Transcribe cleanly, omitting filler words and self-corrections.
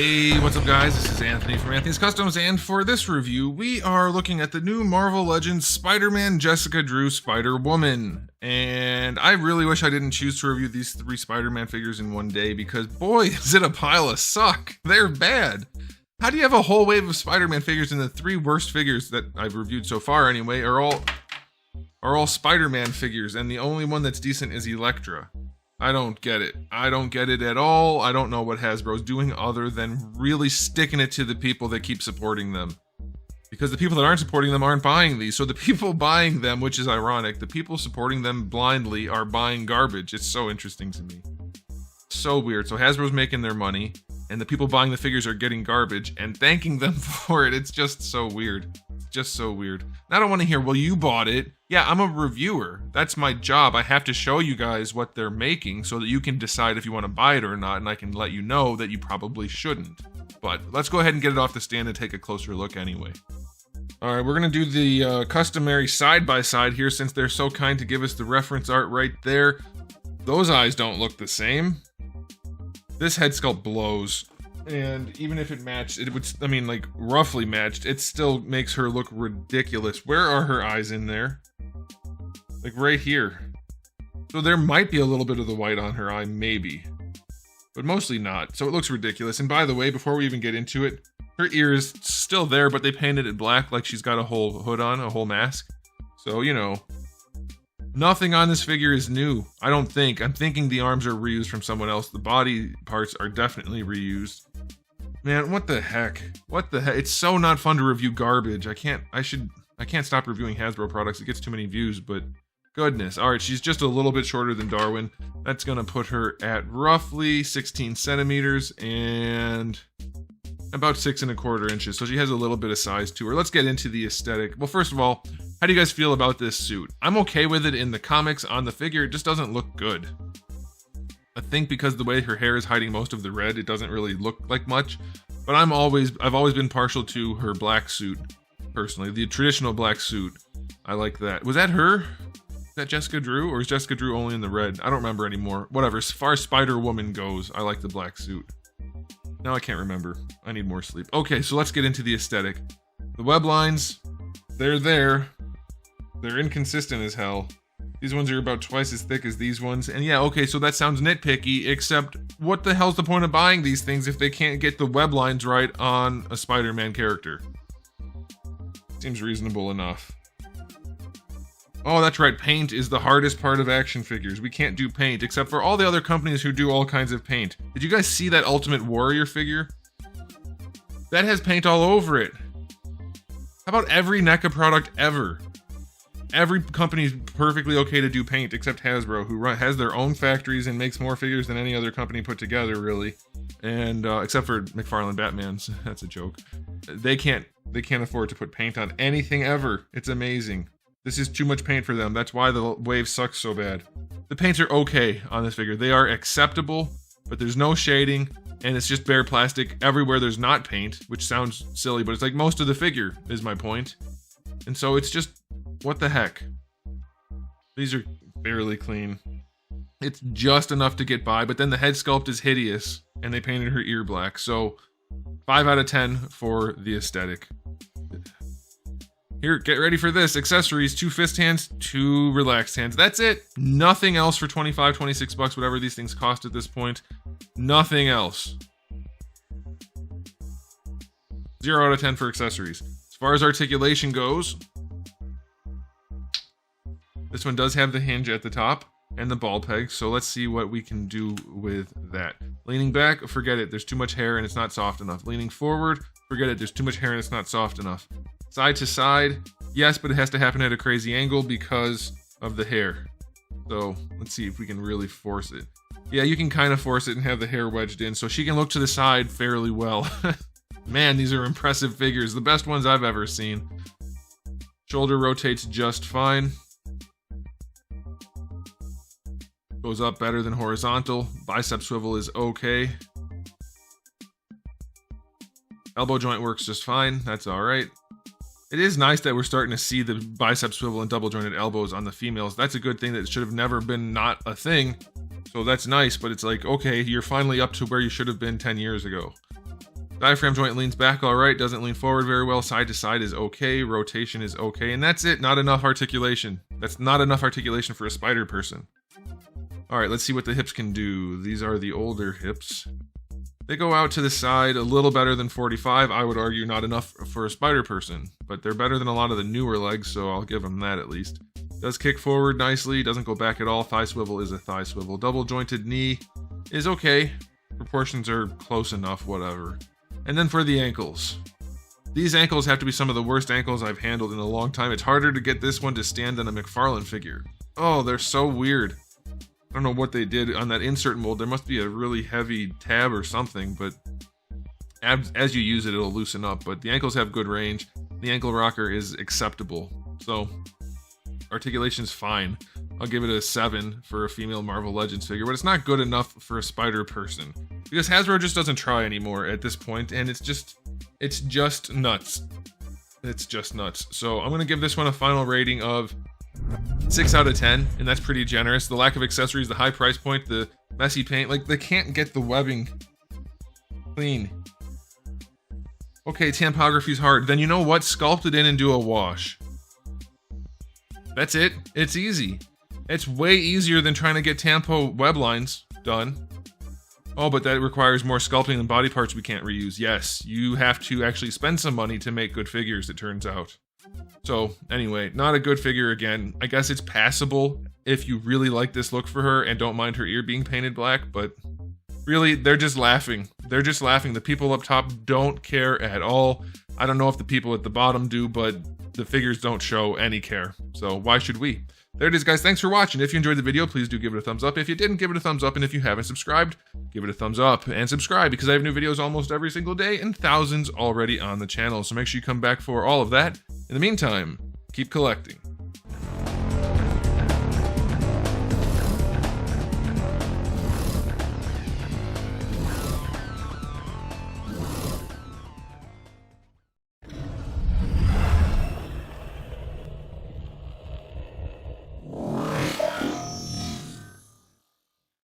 Hey, what's up guys? This is Anthony from Anthony's Customs, and for this review, we are looking at the new Marvel Legends Spider-Man Jessica Drew Spider-Woman. And I really wish I didn't choose to review these 3 Spider-Man figures in one day, because boy, is it a pile of suck. They're bad. How do you have a whole wave of Spider-Man figures, and the 3 worst figures that I've reviewed so far anyway are all Spider-Man figures, and the only one that's decent is Elektra? I don't get it. I don't get it at all. I don't know what Hasbro's doing other than really sticking it to the people that keep supporting them. Because the people that aren't supporting them aren't buying these. So the people buying them, which is ironic, the people supporting them blindly are buying garbage. It's so interesting to me. So weird. So Hasbro's making their money, and the people buying the figures are getting garbage and thanking them for it. It's just so weird. Just so weird. And I don't want to hear, well, you bought it. Yeah, I'm a reviewer. That's my job. I have to show you guys what they're making so that you can decide if you want to buy it or not, and I can let you know that you probably shouldn't. But let's go ahead and get it off the stand and take a closer look anyway. Alright, we're going to do the customary side-by-side here, since they're so kind to give us the reference art right there. Those eyes don't look the same. This head sculpt blows. And even if it matched, it would, I mean, like, roughly matched, it still makes her look ridiculous. Where are her eyes in there? Like, right here. So there might be a little bit of the white on her eye, maybe. But mostly not, so it looks ridiculous. And by the way, before we even get into it, her ear is still there, but they painted it black like she's got a whole hood on, a whole mask. So, you know, nothing on this figure is new, I don't think. I'm thinking the arms are reused from someone else. The body parts are definitely reused. Man, what the heck? What the heck? It's so not fun to review garbage. I can't stop reviewing Hasbro products. It gets too many views, but goodness. All right, she's just a little bit shorter than Darwin. That's gonna put her at roughly 16 centimeters and about 6¼ inches. So she has a little bit of size to her. Let's get into the aesthetic. Well, first of all, how do you guys feel about this suit? I'm okay with it in the comics. On the figure, it just doesn't look good. I think because the way her hair is hiding most of the red, it doesn't really look like much. But I've always been partial to her black suit, personally. The traditional black suit. I like that. Was that her? Is that Jessica Drew? Or is Jessica Drew only in the red? I don't remember anymore. Whatever. As far as Spider-Woman goes, I like the black suit. Now I can't remember. I need more sleep. Okay, so let's get into the aesthetic. The web lines, they're there. They're inconsistent as hell. These ones are about twice as thick as these ones. And yeah, okay, so that sounds nitpicky, except what the hell's the point of buying these things if they can't get the web lines right on a Spider-Man character? Seems reasonable enough. Oh, that's right, paint is the hardest part of action figures. We can't do paint, except for all the other companies who do all kinds of paint. Did you guys see that Ultimate Warrior figure? That has paint all over it. How about every NECA product ever? Every company's perfectly okay to do paint except Hasbro, who has their own factories and makes more figures than any other company put together, really. And except for McFarlane Batman's, that's a joke. They can't afford to put paint on anything ever. It's amazing. This is too much paint for them. That's why the wave sucks so bad. The paints are okay on this figure. They are acceptable, but there's no shading, and it's just bare plastic everywhere there's not paint, which sounds silly, but it's like most of the figure is my point. And so it's just, what the heck? These are barely clean. It's just enough to get by, but then the head sculpt is hideous, and they painted her ear black, so 5 out of 10 for the aesthetic. Here, get ready for this. Accessories, 2 fist hands, 2 relaxed hands. That's it. Nothing else for 25, 26 bucks, whatever these things cost at this point. Nothing else. 0 out of 10 for accessories. As far as articulation goes, this one does have the hinge at the top and the ball peg, so let's see what we can do with that. Leaning back, forget it. There's too much hair and it's not soft enough. Leaning forward, forget it. There's too much hair and it's not soft enough. Side to side, yes, but it has to happen at a crazy angle because of the hair. So let's see if we can really force it. Yeah, you can kind of force it and have the hair wedged in, so she can look to the side fairly well. Man, these are impressive figures. The best ones I've ever seen. Shoulder rotates just fine. Goes up better than horizontal. Bicep swivel is okay. Elbow joint works just fine. That's alright. It is nice that we're starting to see the bicep swivel and double jointed elbows on the females. That's a good thing. That should have never been not a thing. So that's nice, but it's like, okay, you're finally up to where you should have been 10 years ago. Diaphragm joint leans back all right, doesn't lean forward very well. Side to side is okay, rotation is okay, and that's it. Not enough articulation. That's not enough articulation for a spider person. All right, let's see what the hips can do. These are the older hips. They go out to the side a little better than 45. I would argue not enough for a spider person, but they're better than a lot of the newer legs, so I'll give them that at least. Does kick forward nicely, doesn't go back at all. Thigh swivel is a thigh swivel. Double jointed knee is okay. Proportions are close enough, whatever. And then for the ankles. These ankles have to be some of the worst ankles I've handled in a long time. It's harder to get this one to stand than a McFarlane figure. Oh, they're so weird. I don't know what they did on that insert mold. There must be a really heavy tab or something, but as you use it, it'll loosen up. But the ankles have good range. The ankle rocker is acceptable. So articulation's fine. I'll give it a 7 for a female Marvel Legends figure, but it's not good enough for a spider person. Because Hasbro just doesn't try anymore at this point, and it's just nuts. It's just nuts. So I'm going to give this one a final rating of 6 out of 10, and that's pretty generous. The lack of accessories, the high price point, the messy paint, like they can't get the webbing clean. Okay, tampography's hard. Then you know what? Sculpt it in and do a wash. That's it. It's easy. It's way easier than trying to get tampo web lines done. Oh, but that requires more sculpting and body parts we can't reuse. Yes, you have to actually spend some money to make good figures, it turns out. So, anyway, not a good figure again. I guess it's passable if you really like this look for her and don't mind her ear being painted black, but really, they're just laughing. They're just laughing. The people up top don't care at all. I don't know if the people at the bottom do, but the figures don't show any care. So why should we? There it is, guys. Thanks for watching. If you enjoyed the video, please do give it a thumbs up. If you didn't, give it a thumbs up. And if you haven't subscribed, give it a thumbs up and subscribe, because I have new videos almost every single day and thousands already on the channel. So make sure you come back for all of that. In the meantime, keep collecting.